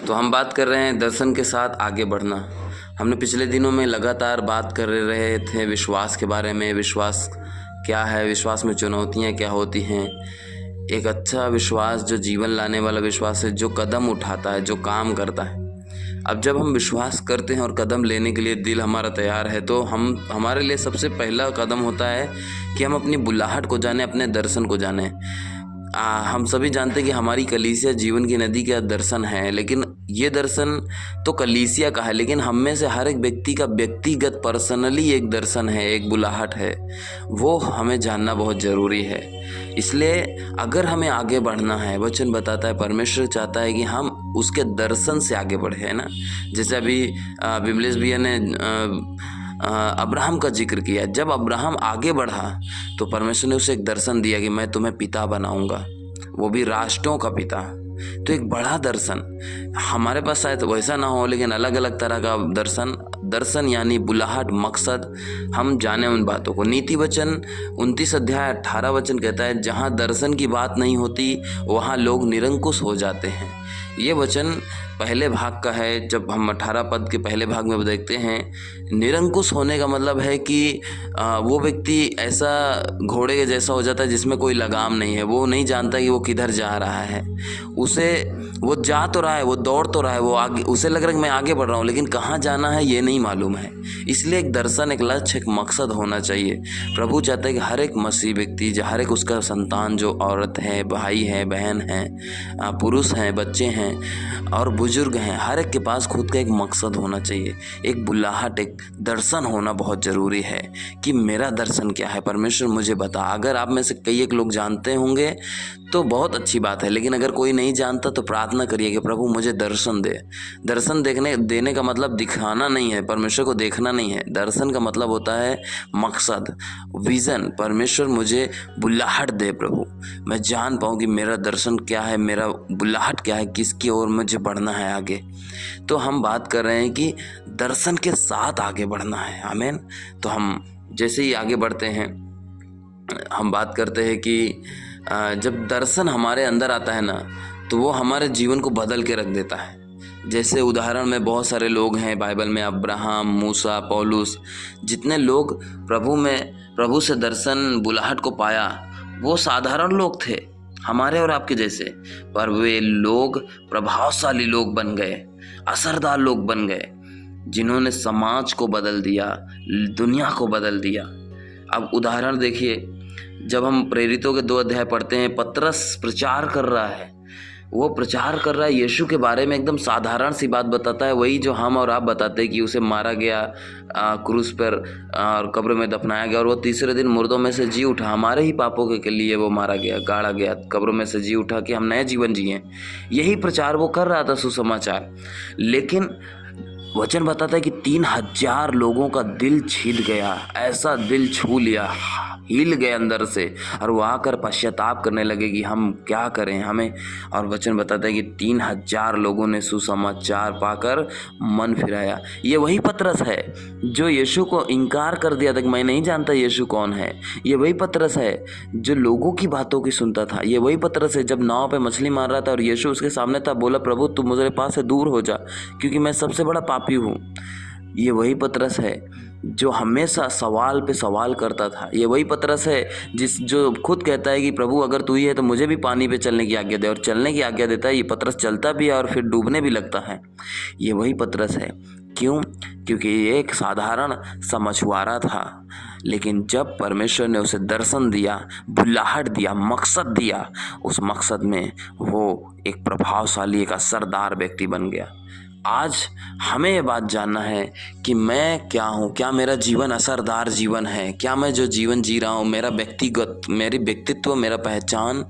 तो हम बात कर रहे हैं दर्शन के साथ आगे बढ़ना। हमने पिछले दिनों में लगातार बात कर रहे थे विश्वास के बारे में। विश्वास क्या है, विश्वास में चुनौतियाँ क्या होती हैं। एक अच्छा विश्वास जो जीवन लाने वाला विश्वास है, जो कदम उठाता है, जो काम करता है। अब जब हम विश्वास करते हैं और कदम लेने के लिए दिल हमारा तैयार है, तो हमारे लिए सबसे पहला कदम होता है कि हम अपनी बुलाहट को जाने, अपने दर्शन को जाने। हम सभी जानते हैं कि हमारी कलीसिया जीवन की नदी का दर्शन है, लेकिन ये दर्शन तो कलीसिया का है, लेकिन हम में से हर एक व्यक्ति का व्यक्तिगत पर्सनली एक दर्शन है, एक बुलाहट है। वो हमें जानना बहुत ज़रूरी है। इसलिए अगर हमें आगे बढ़ना है, वचन बताता है, परमेश्वर चाहता है कि हम उसके दर्शन से आगे बढ़े, है ना। जैसे अभी बिमलेश भैया ने अब्राहम का जिक्र किया। जब अब्राहम आगे बढ़ा तो परमेश्वर ने उसे एक दर्शन दिया कि मैं तुम्हें पिता बनाऊंगा, वो भी राष्ट्रों का पिता। तो एक बड़ा दर्शन हमारे पास शायद वैसा ना हो, लेकिन अलग अलग तरह का दर्शन यानी बुलाहट, मकसद हम जाने उन बातों को। नीति वचन 29 अध्याय 18 वचन कहता है, जहाँ दर्शन की बात नहीं होती वहाँ लोग निरंकुश हो जाते हैं। ये वचन पहले भाग का है। जब हम 18 पद के पहले भाग में देखते हैं, निरंकुश होने का मतलब है कि वो व्यक्ति ऐसा घोड़े के जैसा हो जाता है जिसमें कोई लगाम नहीं है। वो नहीं जानता कि वो किधर जा रहा है। वो जा तो रहा है, वो दौड़ तो रहा है, वो आगे, उसे लग रहा है कि मैं आगे बढ़ रहा हूँ, लेकिन कहाँ जाना है ये नहीं मालूम है। इसलिए एक दर्शन, एक लक्ष्य, एक मकसद होना चाहिए। प्रभु चाहता है कि हर एक मसीह व्यक्ति, हर एक उसका संतान, जो औरत है, भाई है, बहन है, पुरुष हैं, बच्चे हैं और बुजुर्ग हैं, हर एक के पास खुद का एक मकसद होना चाहिए। एक बुलाहट, एक दर्शन होना बहुत ज़रूरी है कि मेरा दर्शन क्या है, परमेश्वर मुझे बता। अगर आप में से कई एक लोग जानते होंगे तो बहुत अच्छी बात है, लेकिन अगर कोई नहीं जानता तो प्रार्थना करिए कि प्रभु मुझे दर्शन दे। दर्शन देने का मतलब दिखाना नहीं है, परमेश्वर को देखना नहीं है। दर्शन का मतलब होता है मकसद, विज़न। परमेश्वर मुझे बुलाहट दे प्रभु, मैं जान पाऊँ कि मेरा दर्शन क्या है, मेरा बुलाहट क्या है, किसकी ओर मुझे बढ़ना है आगे। तो हम बात कर रहे हैं कि दर्शन के साथ आगे बढ़ना है। आमीन। तो हम जैसे ही आगे बढ़ते हैं, हम बात करते हैं कि जब दर्शन हमारे अंदर आता है ना, तो वो हमारे जीवन को बदल के रख देता है। जैसे उदाहरण में बहुत सारे लोग हैं बाइबल में, अब्राहम, मूसा, पौलुस, जितने लोग प्रभु से दर्शन, बुलाहट को पाया, वो साधारण लोग थे, हमारे और आपके जैसे, पर वे लोग प्रभावशाली लोग बन गए, असरदार लोग बन गए, जिन्होंने समाज को बदल दिया, दुनिया को बदल दिया। अब उदाहरण देखिए, जब हम प्रेरितों के 2 अध्याय पढ़ते हैं, पतरस प्रचार कर रहा है। वो प्रचार कर रहा है यीशु के बारे में, एकदम साधारण सी बात बताता है, वही जो हम और आप बताते हैं कि उसे मारा गया क्रूस पर और कब्र में दफनाया गया और वो तीसरे दिन मुर्दों में से जी उठा। हमारे ही पापों के लिए वो मारा गया, गाड़ा गया, कब्रों में से जी उठा कि हम नए जीवन जिए। यही प्रचार वो कर रहा था, सुसमाचार। लेकिन वचन बताता है कि 3000 लोगों का दिल छिद गया, ऐसा दिल छू लिया, हिल गए अंदर से, और वो आकर पश्चाताप करने लगे कि हम क्या करें हमें। और वचन बताता है कि 3000 लोगों ने सुसमाचार पाकर मन फिराया। ये वही पतरस है जो यीशु को इनकार कर दिया था कि मैं नहीं जानता यीशु कौन है। ये वही पतरस है जो लोगों की बातों की सुनता था। ये वही पतरस है जब नाव पे मछली मार रहा था और यीशु उसके सामने था, बोला प्रभु तू मेरे पास से दूर हो जा, क्योंकि मैं सबसे बड़ा पापी हूँ। ये वही पतरस है जो हमेशा सवाल पे सवाल करता था। ये वही पतरस है जो खुद कहता है कि प्रभु अगर तू ही है तो मुझे भी पानी पे चलने की आज्ञा दे, और चलने की आज्ञा देता है। ये पतरस चलता भी है और फिर डूबने भी लगता है। ये वही पतरस है। क्यों? क्योंकि ये एक साधारण सा मछुआरा था, लेकिन जब परमेश्वर ने उसे दर्शन दिया, बुलाहट दिया, मकसद दिया, उस मकसद में वो एक प्रभावशाली, एक असरदार व्यक्ति बन गया। आज हमें ये बात जानना है कि मैं क्या हूँ, क्या मेरा जीवन असरदार जीवन है, क्या मैं जो जीवन जी रहा हूँ, मेरी व्यक्तित्व, मेरा पहचान,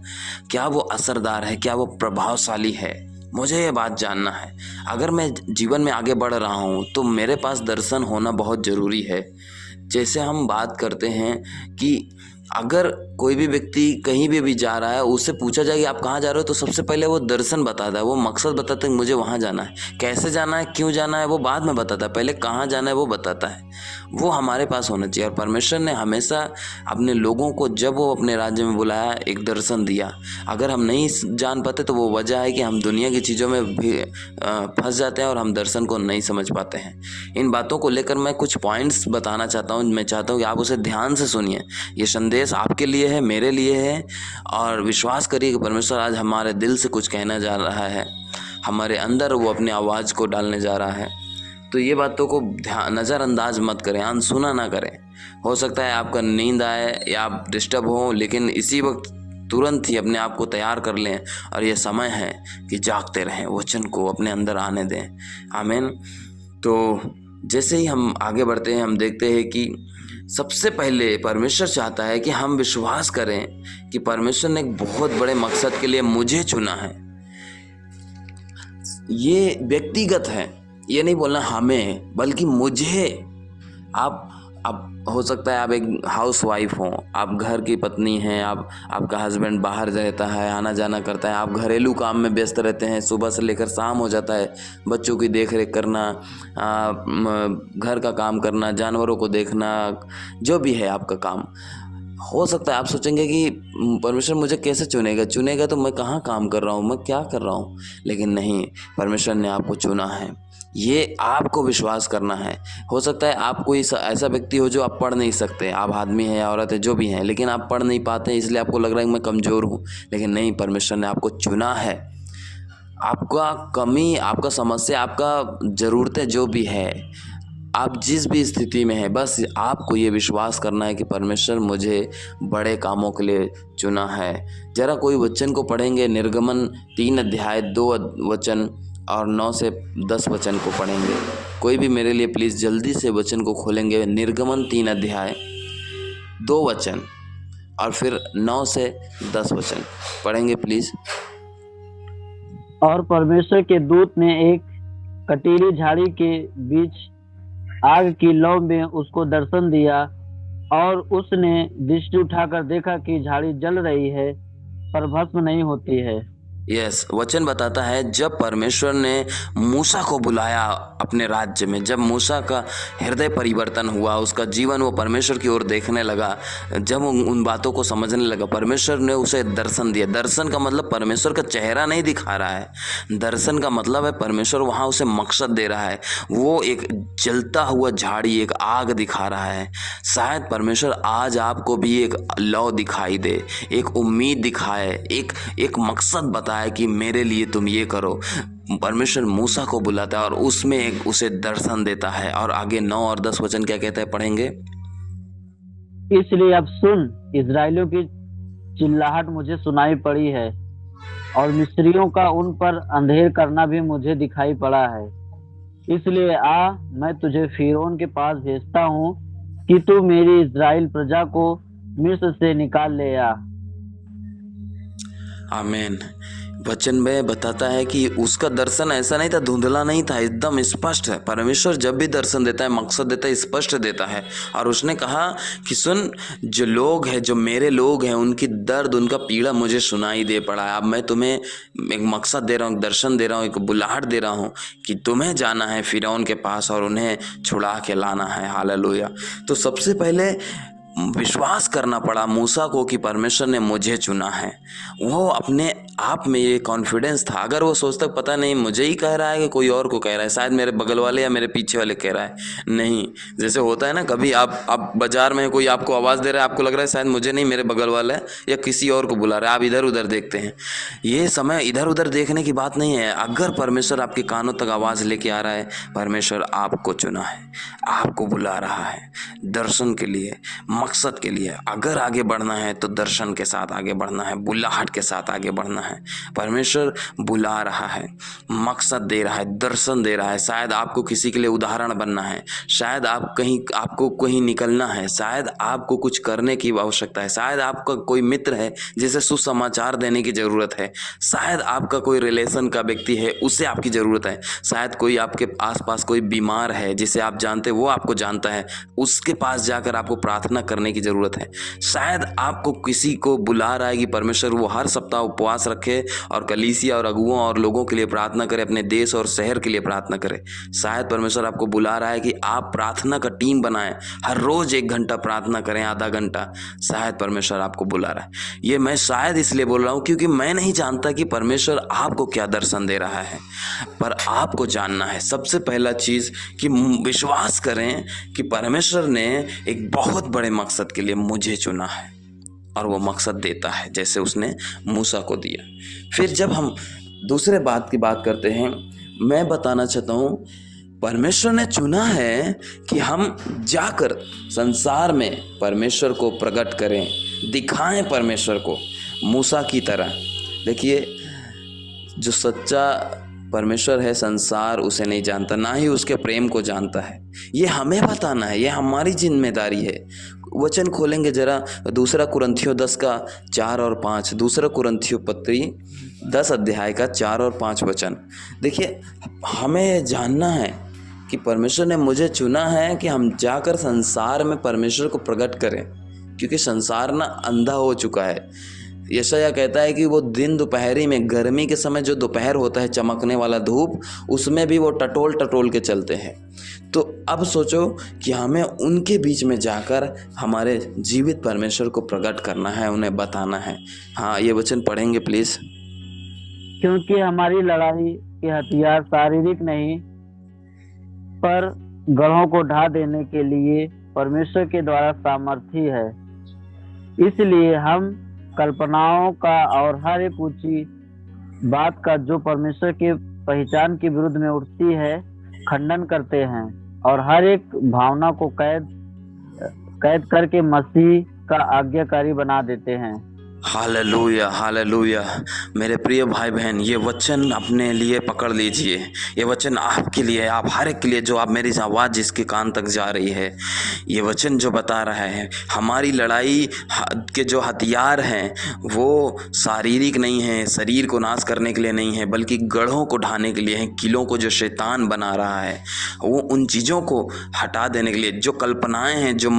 क्या वो असरदार है, क्या वो प्रभावशाली है। मुझे ये बात जानना है। अगर मैं जीवन में आगे बढ़ रहा हूँ तो मेरे पास दर्शन होना बहुत ज़रूरी है। जैसे हम बात करते हैं कि अगर कोई भी व्यक्ति कहीं भी जा रहा है, उससे पूछा जाए कि आप कहाँ जा रहे हो, तो सबसे पहले वो दर्शन बताता है, वो मकसद बताता है कि मुझे वहाँ जाना है। कैसे जाना है, क्यों जाना है, वो बाद में बताता है, पहले कहाँ जाना है वो बताता है। वो हमारे पास होना चाहिए। और परमेश्वर ने हमेशा अपने लोगों को जब वो अपने राज्य में बुलाया, एक दर्शन दिया। अगर हम नहीं जान पाते तो वो वजह है कि हम दुनिया की चीज़ों में भी फंस जाते हैं और हम दर्शन को नहीं समझ पाते हैं। इन बातों को लेकर मैं कुछ पॉइंट्स बताना चाहता हूँ। मैं चाहता हूँ कि आप उसे ध्यान से सुनिए। ये संदेश आपके लिए है, मेरे लिए है, और विश्वास करिए कि परमेश्वर आज हमारे दिल से कुछ कहना जा रहा है, हमारे अंदर वो अपनी आवाज़ को डालने जा रहा है। तो ये बातों को नज़रअंदाज मत करें, अनसुना ना करें। हो सकता है आपका नींद आए या आप डिस्टर्ब हो, लेकिन इसी वक्त तुरंत ही अपने आप को तैयार कर लें, और ये समय है कि जागते रहें, वचन को अपने अंदर आने दें। आमीन। तो जैसे ही हम आगे बढ़ते हैं, हम देखते हैं कि सबसे पहले परमेश्वर चाहता है कि हम विश्वास करें कि परमेश्वर ने एक बहुत बड़े मकसद के लिए मुझे चुना है। ये व्यक्तिगत है, ये नहीं बोलना हमें, बल्कि मुझे। आप हो सकता है आप एक हाउस वाइफ हो, आप घर की पत्नी हैं, आपका हस्बैंड बाहर रहता है, आना जाना करता है, आप घरेलू काम में व्यस्त रहते हैं, सुबह से लेकर शाम हो जाता है, बच्चों की देख रेख करना, घर का काम करना, जानवरों को देखना, जो भी है आपका काम। हो सकता है आप सोचेंगे कि परमेश्वर मुझे कैसे चुनेगा तो मैं कहाँ काम कर रहा हूँ, मैं क्या कर रहा हूँ। लेकिन नहीं, परमेश्वर ने आपको चुना है, ये आपको विश्वास करना है। हो सकता है आप कोई ऐसा व्यक्ति हो जो आप पढ़ नहीं सकते, आप आदमी हैं या औरत है जो भी हैं, लेकिन आप पढ़ नहीं पाते, इसलिए आपको लग रहा है कि मैं कमज़ोर हूँ। लेकिन नहीं, परमेश्वर ने आपको चुना है। आपका कमी, आपका समस्या, आपका ज़रूरतें जो भी है, आप जिस भी स्थिति में हैं, बस आपको ये विश्वास करना है कि परमेश्वर मुझे बड़े कामों के लिए चुना है। ज़रा कोई वचन को पढ़ेंगे, निर्गमन 3 अध्याय 2 वचन और 9 से 10 वचन को पढ़ेंगे। कोई भी मेरे लिए प्लीज़ जल्दी से वचन को खोलेंगे। निर्गमन 3 अध्याय 2 वचन और फिर 9 से 10 वचन पढ़ेंगे प्लीज़। और परमेश्वर के दूत ने एक कटीली झाड़ी के बीच आग की लौ में उसको दर्शन दिया, और उसने दृष्टि उठाकर देखा कि झाड़ी जल रही है पर भस्म नहीं होती है। यस, वचन बताता है जब परमेश्वर ने मूसा को बुलाया अपने राज्य में, जब मूसा का हृदय परिवर्तन हुआ, उसका जीवन वो परमेश्वर की ओर देखने लगा, जब उन बातों को समझने लगा, परमेश्वर ने उसे दर्शन दिया। दर्शन का मतलब परमेश्वर का चेहरा नहीं दिखा रहा है, दर्शन का मतलब है परमेश्वर वहाँ उसे मकसद दे रहा है। वो एक जलता हुआ झाड़ी, एक आग दिखा रहा है। शायद परमेश्वर आज आपको भी एक लौ दिखाई दे, एक उम्मीद दिखाए, एक मकसद बताए कि मेरे लिए तुम ये करो। परमेश्वर मूसा को बुलाता है और उसमें एक उसे दर्शन देता है। और आगे 9 और 10 वचन क्या कहता है, पढ़ेंगे। इसलिए अब सुन, इजराइलियों की चिल्लाहट मुझे सुनाई पड़ी है, और मिस्रियों का उन पर अंधेर करना भी मुझे दिखाई पड़ा है। इसलिए आ, मैं तुझे फिरौन के पास भेजता हूँ कि तू मेरी इजराइल प्रजा को मिस्र से निकाल ले आ। आमीन। वचन में बताता है कि उसका दर्शन ऐसा नहीं था, धुंधला नहीं था, एकदम स्पष्ट है। परमेश्वर जब भी दर्शन देता है, मकसद देता है, स्पष्ट देता है। और उसने कहा कि सुन, जो लोग हैं, जो मेरे लोग हैं, उनकी दर्द, उनका पीड़ा मुझे सुनाई दे पड़ा है। अब मैं तुम्हें एक मकसद दे रहा हूँ, एक दर्शन दे रहा हूँ, एक बुलाहट दे रहा हूँ कि तुम्हें जाना है फिरौन के पास और उन्हें छुड़ा के लाना है। हालेलुया। तो सबसे पहले विश्वास करना पड़ा मूसा को कि परमेश्वर ने मुझे चुना है। वो अपने आप में ये कॉन्फिडेंस था। अगर वो सोचता पता नहीं मुझे ही कह रहा है कि कोई और को कह रहा है, शायद मेरे बगल वाले या मेरे पीछे वाले कह रहा है, नहीं। जैसे होता है ना, कभी आप बाजार में कोई आपको आवाज़ दे रहा है, आपको लग रहा है शायद मुझे नहीं, मेरे बगल वाला है या किसी और को बुला रहा है, आप इधर उधर देखते हैं। ये समय इधर उधर देखने की बात नहीं है। अगर परमेश्वर आपके कानों तक आवाज़ लेके आ रहा है, परमेश्वर आपको चुना है, आपको बुला रहा है दर्शन के लिए, मकसद के लिए। अगर आगे बढ़ना है तो दर्शन के साथ आगे बढ़ना है, बुलाहट के साथ आगे बढ़ना है। परमेश्वर बुला रहा है, मकसद दे रहा है, दर्शन दे रहा है। शायद आपको किसी के लिए उदाहरण बनना है, शायद आपको कहीं निकलना है, शायद आपको कुछ करने की आवश्यकता है, शायद आपका कोई मित्र है जिसे सुसमाचार देने की ज़रूरत है, शायद आपका कोई रिलेशन का व्यक्ति है, उसे आपकी ज़रूरत है, शायद कोई आपके आसपास कोई बीमार है जिसे आप जानते, वो आपको जानता है, उसके पास जाकर आपको प्रार्थना करने की ज़रूरत है। शायद आपको किसी को बुला रहा है कि परमेश्वर वो हर सप्ताह उपवास रखे और कलीसिया और अगुओं और लोगों के लिए प्रार्थना करे, अपने देश और शहर के लिए प्रार्थना करे। शायद परमेश्वर आपको बुला रहा है कि आप प्रार्थना का टीम बनाएं, हर रोज़ 1 घंटा प्रार्थना करें, आधा घंटा। शायद परमेश्वर आपको बुला रहा है। ये मैं शायद इसलिए बोल रहा हूँ क्योंकि मैं नहीं जानता कि परमेश्वर आपको क्या दर्शन दे रहा है, पर आपको जानना है सबसे पहला चीज़ कि विश्वास करें कि परमेश्वर ने एक बहुत बड़े मकसद के लिए मुझे चुना है और वो मकसद देता है, जैसे उसने मूसा को दिया। फिर जब हम दूसरे बात की बात करते हैं, मैं बताना चाहता हूँ परमेश्वर ने चुना है कि हम जाकर संसार में परमेश्वर को प्रकट करें, दिखाएं परमेश्वर को मूसा की तरह। देखिए, जो सच्चा परमेश्वर है संसार उसे नहीं जानता, ना ही उसके प्रेम को जानता है। ये हमें बताना है, ये हमारी जिम्मेदारी है। वचन खोलेंगे जरा, दूसरा कुरिन्थियों 10 का 4 और 5, दूसरा कुरिन्थियों पत्री 10 अध्याय का 4 और 5 वचन। देखिए, हमें जानना है कि परमेश्वर ने मुझे चुना है कि हम जाकर संसार में परमेश्वर को प्रकट करें, क्योंकि संसार ना अंधा हो चुका है। यशायाह कहता है कि वो दिन दोपहरी में, गर्मी के समय जो दोपहर होता है चमकने वाला धूप, उसमें भी वो टटोल टटोल के चलते हैं। तो अब सोचो कि हमें उनके बीच में जाकर हमारे जीवित परमेश्वर को प्रकट करना है, उन्हें बताना है। हाँ, ये वचन पढ़ेंगे प्लीज। क्योंकि हमारी लड़ाई के हथियार शारीरिक नहीं, पर गढ़ों को ढा देने के लिए परमेश्वर के द्वारा सामर्थी है। इसलिए हम कल्पनाओं का और हर एक ऊंची बात का जो परमेश्वर के पहचान के विरुद्ध में उठती है खंडन करते हैं और हर एक भावना को कैद करके मसीह का आज्ञाकारी बना देते हैं। Hallelujah, hallelujah. मेरे प्रिय भाई बहन, ये वचन अपने लिए पकड़ लीजिए। ये वचन आपके लिए, आप हर एक के लिए, जो आप मेरी आवाज़ जिसके कान तक जा रही है, ये वचन जो बता रहा है हमारी लड़ाई के जो हथियार हैं वो शारीरिक नहीं है, शरीर को नाश करने के लिए नहीं है, बल्कि गढ़ों को ढाने के लिए हैं। किलों को जो शैतान बना रहा है वो उन चीज़ों को हटा देने के लिए, जो कल्पनाएं हैं, जो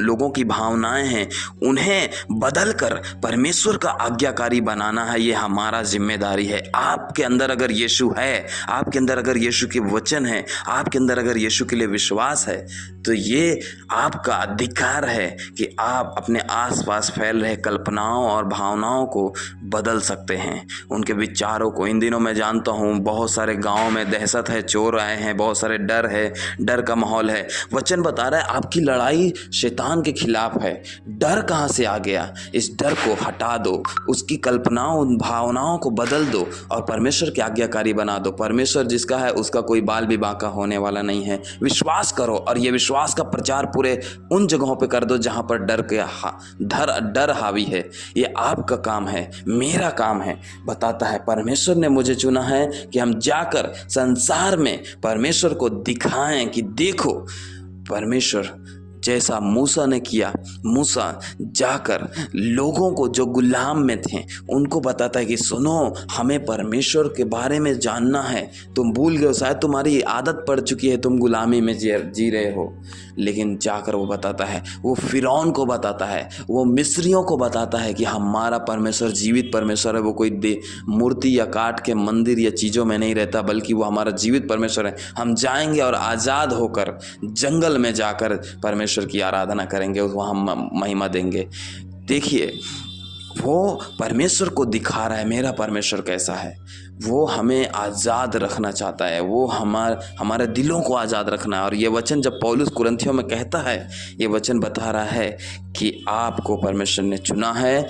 लोगों की भावनाएं हैं, उन्हें बदल कर परमेश्वर का आज्ञाकारी बनाना है। ये हमारा जिम्मेदारी है। आपके अंदर अगर यीशु है, आपके अंदर अगर यीशु के वचन है, आपके अंदर अगर यीशु के लिए विश्वास है, तो ये आपका अधिकार है कि आप अपने आसपास फैल रहे कल्पनाओं और भावनाओं को बदल सकते हैं, उनके विचारों को। इन दिनों मैं जानता हूँ बहुत सारे गाँव में दहशत है, चोर आए हैं, बहुत सारे डर है, डर का माहौल है। वचन बता रहा है आपकी लड़ाई शैतान के खिलाफ है। डर कहाँ से आ गया? इस डर को हटा दो, उसकी कल्पनाओं, भावनाओं को बदल दो और परमेश्वर की आज्ञाकारी बना दो। परमेश्वर जिसका है उसका कोई बाल भी बांका होने वाला नहीं है। विश्वास करो और ये विश्वास का प्रचार पूरे उन जगहों पे कर दो जहां पर डर हावी है। ये आपका काम है, मेरा काम है। बताता है परमेश्वर ने मुझे चुना है कि हम जाकर संसार में परमेश्वर को दिखाएं कि देखो परमेश्वर जैसा मूसा ने किया। मूसा जाकर लोगों को जो गुलाम में थे उनको बताता है कि सुनो, हमें परमेश्वर के बारे में जानना है। तुम भूल गए हो, शायद तुम्हारी आदत पड़ चुकी है, तुम गुलामी में जी रहे हो। लेकिन जाकर वो बताता है, वो फिरौन को बताता है, वो मिस्रियों को बताता है कि हमारा परमेश्वर जीवित परमेश्वर है। वो कोई मूर्ति या काट के मंदिर या चीज़ों में नहीं रहता, बल्कि वो हमारा जीवित परमेश्वर है। हम जाएंगे और आज़ाद होकर जंगल में जाकर परमेश्वर की आराधना करेंगे, वहाँ महिमा देंगे। देखिए, वो परमेश्वर को दिखा रहा है मेरा परमेश्वर कैसा है। वो हमें आज़ाद रखना चाहता है, वो हमारे दिलों को आज़ाद रखना है। और ये वचन जब पौलुस कुरिन्थियों में कहता है, ये वचन बता रहा है कि आपको परमेश्वर ने चुना है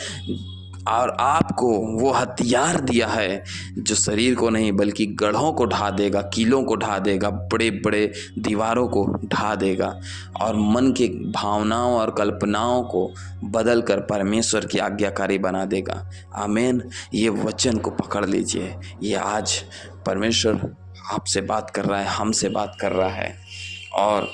और आपको वो हथियार दिया है जो शरीर को नहीं बल्कि गढ़ों को ढा देगा, कीलों को ढा देगा, बड़े बड़े दीवारों को ढा देगा और मन के भावनाओं और कल्पनाओं को बदल कर परमेश्वर की आज्ञाकारी बना देगा। आमीन। ये वचन को पकड़ लीजिए। ये आज परमेश्वर आपसे बात कर रहा है, हमसे बात कर रहा है और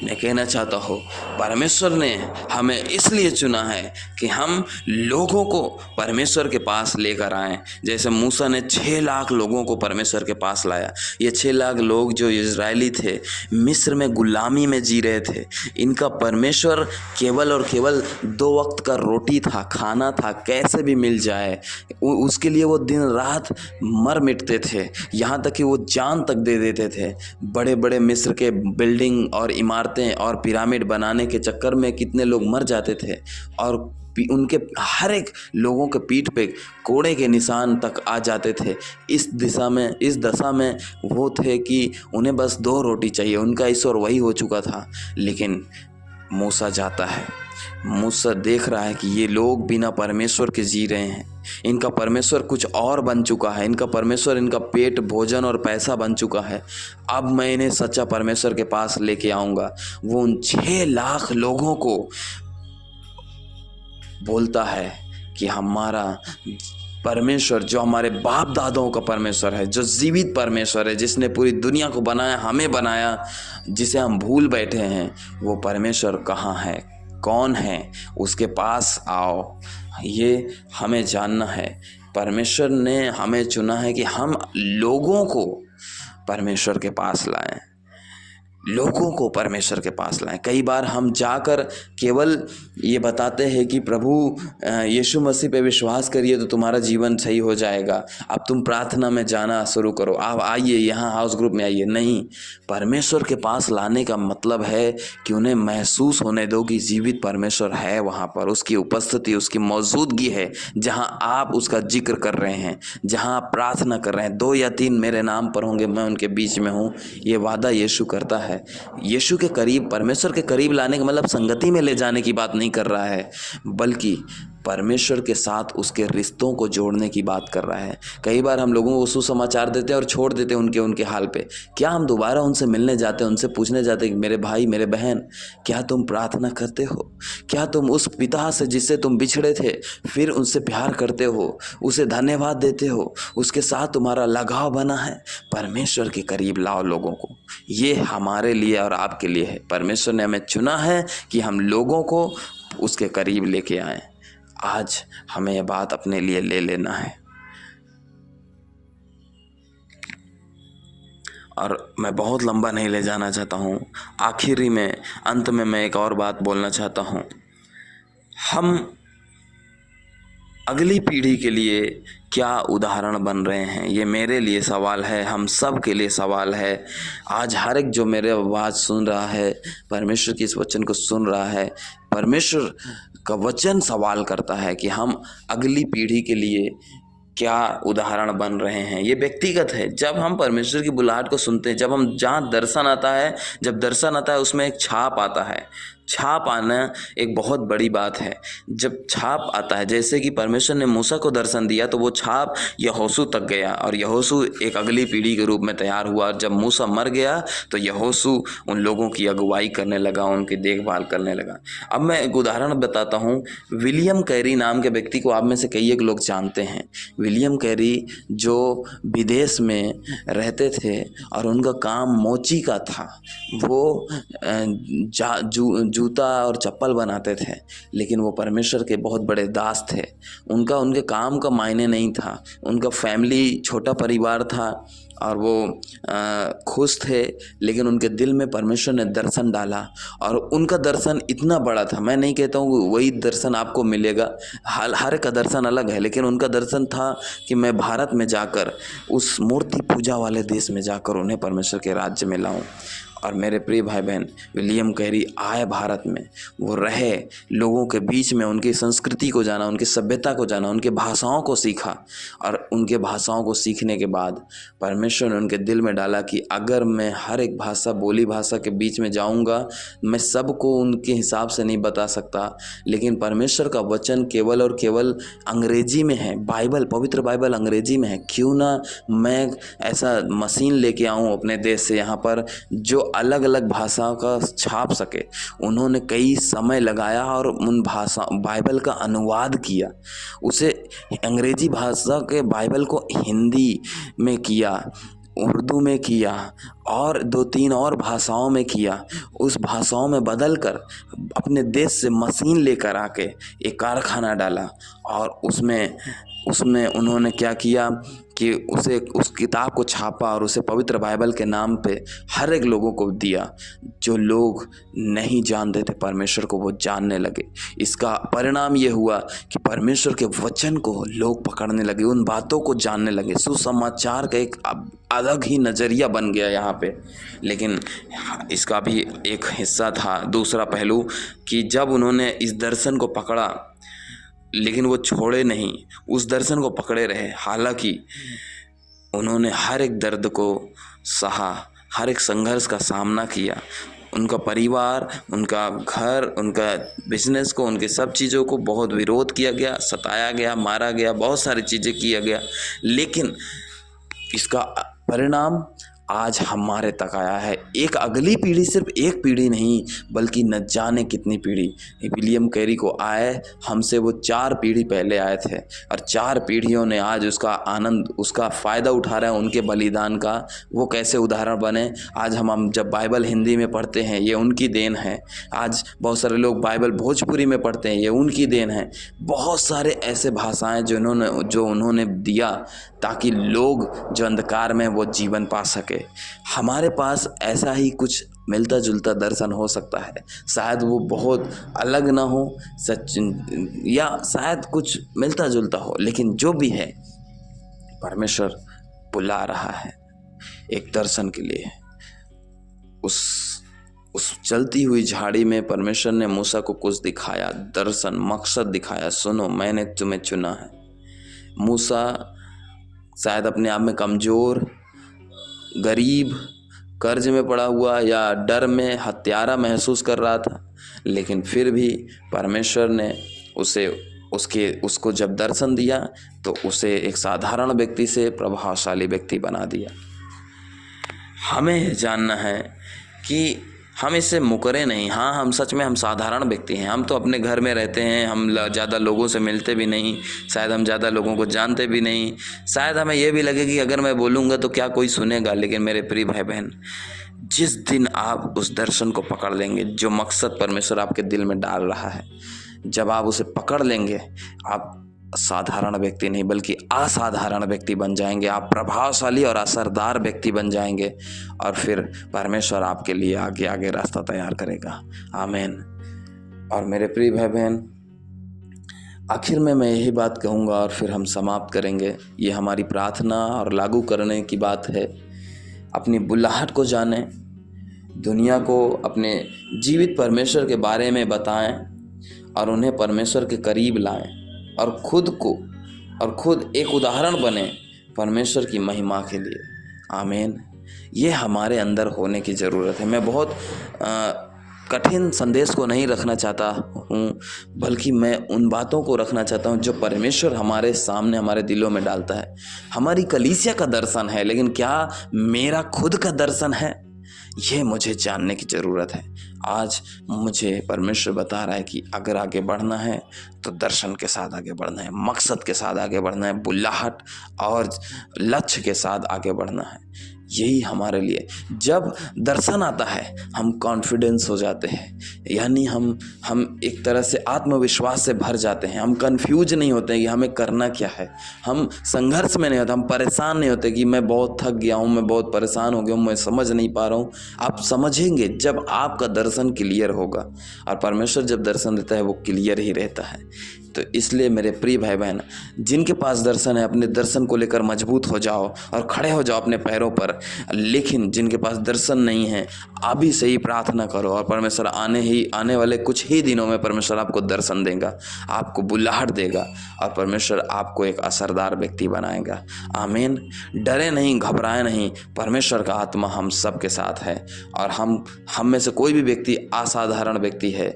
मैं कहना चाहता हूँ परमेश्वर ने हमें इसलिए चुना है कि हम लोगों को परमेश्वर के पास लेकर आएं। जैसे मूसा ने 6 लाख लोगों को परमेश्वर के पास लाया। ये 6 लाख लोग जो इजरायली थे, मिस्र में गुलामी में जी रहे थे, इनका परमेश्वर केवल और केवल 2 वक्त का रोटी था, खाना था, कैसे भी मिल जाए उसके लिए वो दिन रात मर मिटते थे, यहाँ तक कि वो जान तक दे देते थे। बड़े बड़े मिस्र के बिल्डिंग और इमारतें और पिरामिड बनाने के चक्कर में कितने लोग मर जाते थे और उनके हर एक लोगों के पीठ पे कोड़े के निशान तक आ जाते थे। इस दशा में वो थे कि उन्हें बस 2 रोटी चाहिए, उनका ईश्वर वही हो चुका था। लेकिन मूसा जाता है, मूसा देख रहा है कि ये लोग बिना परमेश्वर के जी रहे हैं, इनका परमेश्वर कुछ और बन चुका है, इनका परमेश्वर इनका पेट, भोजन और पैसा बन चुका है। अब मैं इन्हें सच्चा परमेश्वर के पास लेके आऊँगा। वो उन 6 लाख लोगों को बोलता है कि हमारा परमेश्वर जो हमारे बाप दादाओं का परमेश्वर है, जो जीवित परमेश्वर है, जिसने पूरी दुनिया को बनाया, हमें बनाया, जिसे हम भूल बैठे हैं, वो परमेश्वर कहाँ है, कौन है, उसके पास आओ। ये हमें जानना है। परमेश्वर ने हमें चुना है कि हम लोगों को परमेश्वर के पास लाएं, लोगों को परमेश्वर के पास लाएं। कई बार हम जाकर केवल ये बताते हैं कि प्रभु यीशु मसीह पे विश्वास करिए तो तुम्हारा जीवन सही हो जाएगा, अब तुम प्रार्थना में जाना शुरू करो, आप आइए यहाँ हाउस ग्रुप में आइए। नहीं, परमेश्वर के पास लाने का मतलब है कि उन्हें महसूस होने दो कि जीवित परमेश्वर है वहाँ पर, उसकी उपस्थिति, उसकी मौजूदगी है। जहाँ आप उसका जिक्र कर रहे हैं, जहाँ आप प्रार्थना कर रहे हैं, 2 या 3 मेरे नाम पर होंगे, मैं उनके बीच में हूँ, ये वादा यीशु करता है। यीशु के करीब, परमेश्वर के करीब लाने का मतलब संगति में ले जाने की बात नहीं कर रहा है, बल्कि परमेश्वर के साथ उसके रिश्तों को जोड़ने की बात कर रहा है। कई बार हम लोगों को सुसमाचार देते हैं और छोड़ देते हैं उनके हाल पे। क्या हम दोबारा उनसे मिलने जाते हैं, उनसे पूछने जाते हैं कि मेरे भाई, मेरे बहन, क्या तुम प्रार्थना करते हो? क्या तुम उस पिता से जिससे तुम बिछड़े थे फिर उनसे प्यार करते हो, उसे धन्यवाद देते हो, उसके साथ तुम्हारा लगाव बना है? परमेश्वर के करीब लाओ लोगों को। ये हमारे लिए और आपके लिए है। परमेश्वर ने हमें चुना है कि हम लोगों को उसके करीब लेके आएं। आज हमें यह बात अपने लिए ले लेना है। और मैं बहुत लंबा नहीं ले जाना चाहता हूँ। आखिरी में, अंत में मैं एक और बात बोलना चाहता हूँ। हम अगली पीढ़ी के लिए क्या उदाहरण बन रहे हैं, ये मेरे लिए सवाल है, हम सब के लिए सवाल है। आज हर एक जो मेरे आवाज़ सुन रहा है, परमेश्वर की इस वचन को सुन रहा है, परमेश्वर का वचन सवाल करता है कि हम अगली पीढ़ी के लिए क्या उदाहरण बन रहे हैं। ये व्यक्तिगत है। जब हम परमेश्वर की बुलाहट को सुनते हैं, जब हम जहाँ दर्शन आता है, जब दर्शन आता है उसमें एक छाप आता है। छाप आना एक बहुत बड़ी बात है। जब छाप आता है, जैसे कि परमेश्वर ने मूसा को दर्शन दिया तो वो छाप यहोशू तक गया और यहोशू एक अगली पीढ़ी के रूप में तैयार हुआ। जब मूसा मर गया तो यहोशू उन लोगों की अगुवाई करने लगा, उनकी देखभाल करने लगा। अब मैं एक उदाहरण बताता हूँ। विलियम कैरी नाम के व्यक्ति को आप में से कई एक लोग जानते हैं। विलियम कैरी जो विदेश में रहते थे और उनका काम मोची का था, वो जूता और चप्पल बनाते थे, लेकिन वो परमेश्वर के बहुत बड़े दास थे। उनके काम का मायने नहीं था। उनका फैमिली, छोटा परिवार था और वो खुश थे, लेकिन उनके दिल में परमेश्वर ने दर्शन डाला और उनका दर्शन इतना बड़ा था। मैं नहीं कहता हूँ वही दर्शन आपको मिलेगा, हर एक का दर्शन अलग है, लेकिन उनका दर्शन था कि मैं भारत में जाकर, उस मूर्ति पूजा वाले देश में जाकर उन्हें परमेश्वर के राज्य में लाऊं। और मेरे प्रिय भाई बहन, विलियम कैरी आए भारत में, वो रहे, लोगों के बीच में उनकी संस्कृति को जाना, उनकी सभ्यता को जाना, उनके भाषाओं को सीखा। और उनके भाषाओं को सीखने के बाद परमेश्वर ने उनके दिल में डाला कि अगर मैं हर एक भाषा, बोली भाषा के बीच में जाऊंगा, मैं सबको उनके हिसाब से नहीं बता सकता, लेकिन परमेश्वर का वचन केवल और केवल अंग्रेजी में है। बाइबल, पवित्र बाइबल अंग्रेजी में है। क्यों ना मैं ऐसा मशीन लेके आऊँ अपने देश से यहाँ पर जो अलग अलग भाषाओं का छाप सके। उन्होंने कई समय लगाया और उन भाषा बाइबल का अनुवाद किया, उसे अंग्रेजी भाषा के बाइबल को हिंदी में किया। उर्दू में किया और 2-3 और भाषाओं में किया, उस भाषाओं में बदल कर अपने देश से मशीन लेकर आके एक कारखाना डाला और उसमें उसमें उन्होंने क्या किया कि उस किताब को छापा और उसे पवित्र बाइबल के नाम पे हर एक लोगों को दिया। जो लोग नहीं जानते थे परमेश्वर को, वो जानने लगे। इसका परिणाम ये हुआ कि परमेश्वर के वचन को लोग पकड़ने लगे, उन बातों को जानने लगे। सुसमाचार का एक अलग ही नज़रिया बन गया यहाँ पे। लेकिन इसका भी एक हिस्सा था, दूसरा पहलू, कि जब उन्होंने इस दर्शन को पकड़ा लेकिन वो छोड़े नहीं, उस दर्शन को पकड़े रहे। हालांकि उन्होंने हर एक दर्द को सहा, हर एक संघर्ष का सामना किया। उनका परिवार, उनका घर, उनका बिजनेस को, उनके सब चीज़ों को बहुत विरोध किया गया, सताया गया, मारा गया, बहुत सारी चीज़ें किया गया। लेकिन इसका परिणाम आज हमारे तक आया है। एक अगली पीढ़ी, सिर्फ एक पीढ़ी नहीं बल्कि न जाने कितनी पीढ़ी। विलियम कैरी को आए, हमसे वो 4 पीढ़ी पहले आए थे और 4 पीढ़ियों ने आज उसका आनंद, उसका फ़ायदा उठा रहे हैं, उनके बलिदान का। वो कैसे उदाहरण बने। आज हम जब बाइबल हिंदी में पढ़ते हैं, ये उनकी देन है। आज बहुत सारे लोग बाइबल भोजपुरी में पढ़ते हैं, ये उनकी देन है। बहुत सारे ऐसे भाषाएं जो उन्होंने दिया ताकि लोग जो अंधकार में वो जीवन पा सके। हमारे पास ऐसा ही कुछ मिलता जुलता दर्शन हो सकता है। शायद वो बहुत अलग ना हो सच, या शायद कुछ मिलता जुलता हो, लेकिन जो भी है परमेश्वर बुला रहा है एक दर्शन के लिए। उस चलती हुई झाड़ी में परमेश्वर ने मूसा को कुछ दिखाया, दर्शन, मकसद दिखाया। सुनो, मैंने तुम्हें चुना है। मूसा शायद अपने आप में कमज़ोर, गरीब, कर्ज में पड़ा हुआ या डर में हत्यारा महसूस कर रहा था, लेकिन फिर भी परमेश्वर ने उसको जब दर्शन दिया तो उसे एक साधारण व्यक्ति से प्रभावशाली व्यक्ति बना दिया। हमें जानना है कि हम इससे मुकरे नहीं। हाँ, हम सच में हम साधारण व्यक्ति हैं। हम तो अपने घर में रहते हैं, हम ज़्यादा लोगों से मिलते भी नहीं, शायद हम ज़्यादा लोगों को जानते भी नहीं। शायद हमें ये भी लगे कि अगर मैं बोलूँगा तो क्या कोई सुनेगा। लेकिन मेरे प्रिय भाई बहन, जिस दिन आप उस दर्शन को पकड़ लेंगे, जो मकसद परमेश्वर आपके दिल में डाल रहा है, जब आप उसे पकड़ लेंगे, आप साधारण व्यक्ति नहीं बल्कि असाधारण व्यक्ति बन जाएंगे। आप प्रभावशाली और असरदार व्यक्ति बन जाएंगे और फिर परमेश्वर आपके लिए आगे आगे रास्ता तैयार करेगा। आमीन। और मेरे प्रिय भाई बहन, आखिर में मैं यही बात कहूँगा और फिर हम समाप्त करेंगे। ये हमारी प्रार्थना और लागू करने की बात है। अपनी बुलाहट को जानें, दुनिया को अपने जीवित परमेश्वर के बारे में बताएं और उन्हें परमेश्वर के करीब लाएं और खुद एक उदाहरण बने परमेश्वर की महिमा के लिए। आमीन। ये हमारे अंदर होने की ज़रूरत है। मैं बहुत कठिन संदेश को नहीं रखना चाहता हूँ, बल्कि मैं उन बातों को रखना चाहता हूँ जो परमेश्वर हमारे सामने, हमारे दिलों में डालता है। हमारी कलीसिया का दर्शन है, लेकिन क्या मेरा खुद का दर्शन है? ये मुझे जानने की ज़रूरत है। आज मुझे परमेश्वर बता रहा है कि अगर आगे बढ़ना है तो दर्शन के साथ आगे बढ़ना है, मकसद के साथ आगे बढ़ना है, बुलाहट और लक्ष्य के साथ आगे बढ़ना है। यही हमारे लिए, जब दर्शन आता है हम कॉन्फिडेंस हो जाते हैं, यानी हम एक तरह से आत्मविश्वास से भर जाते हैं। हम कंफ्यूज नहीं होते कि हमें करना क्या है। हम संघर्ष में नहीं होते, हम परेशान नहीं होते कि मैं बहुत थक गया हूँ, मैं बहुत परेशान हो गया हूँ, मैं समझ नहीं पा रहा हूँ। आप समझेंगे जब आपका दर्शन क्लियर होगा, और परमेश्वर जब दर्शन देता है वो क्लियर ही रहता है। तो इसलिए मेरे प्रिय भाई बहन, जिनके पास दर्शन है, अपने दर्शन को लेकर मजबूत हो जाओ और खड़े हो जाओ अपने पैरों पर। लेकिन जिनके पास दर्शन नहीं है, अभी से ही प्रार्थना करो और परमेश्वर आने वाले कुछ ही दिनों में परमेश्वर आपको दर्शन देगा, आपको बुलाहट देगा और परमेश्वर आपको एक असरदार व्यक्ति बनाएगा। आमीन। डरे नहीं, घबराए नहीं, परमेश्वर का आत्मा हम सब के साथ है। और हम में से कोई भी व्यक्ति असाधारण व्यक्ति है,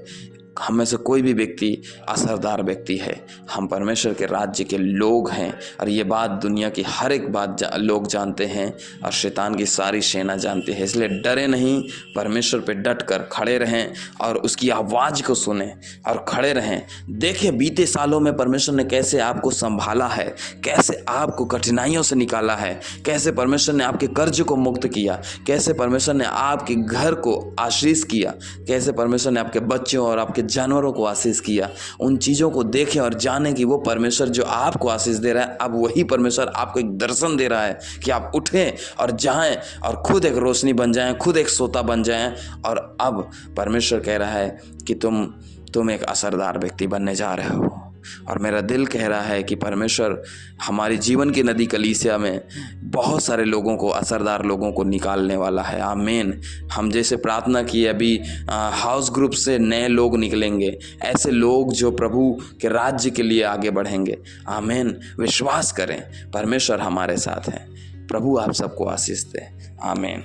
हम में से कोई भी व्यक्ति असरदार व्यक्ति है। हम परमेश्वर के राज्य के लोग हैं और ये बात दुनिया की हर एक बात लोग जानते हैं और शैतान की सारी सेना जानती है। इसलिए डरे नहीं, परमेश्वर पे डट कर खड़े रहें और उसकी आवाज़ को सुने और खड़े रहें। देखें बीते सालों में परमेश्वर ने कैसे आपको संभाला है, कैसे आपको कठिनाइयों से निकाला है, कैसे परमेश्वर ने आपके कर्ज को मुक्त किया, कैसे परमेश्वर ने आपके घर को आशीष किया, कैसे परमेश्वर ने आपके बच्चों और आपके जानवरों को आशीष किया। उन चीज़ों को देखें और जानें कि वो परमेश्वर जो आपको आशीष दे रहा है, अब वही परमेश्वर आपको एक दर्शन दे रहा है कि आप उठें और जाएं और खुद एक रोशनी बन जाएं, खुद एक सोता बन जाएं। और अब परमेश्वर कह रहा है कि तुम एक असरदार व्यक्ति बनने जा रहे हो। और मेरा दिल कह रहा है कि परमेश्वर हमारी जीवन की नदी कलीसिया में बहुत सारे लोगों को, असरदार लोगों को निकालने वाला है। आमीन। हम जैसे प्रार्थना की अभी हाउस ग्रुप से नए लोग निकलेंगे, ऐसे लोग जो प्रभु के राज्य के लिए आगे बढ़ेंगे। आमीन। विश्वास करें, परमेश्वर हमारे साथ है। प्रभु आप सबको आशीष दे। आमीन।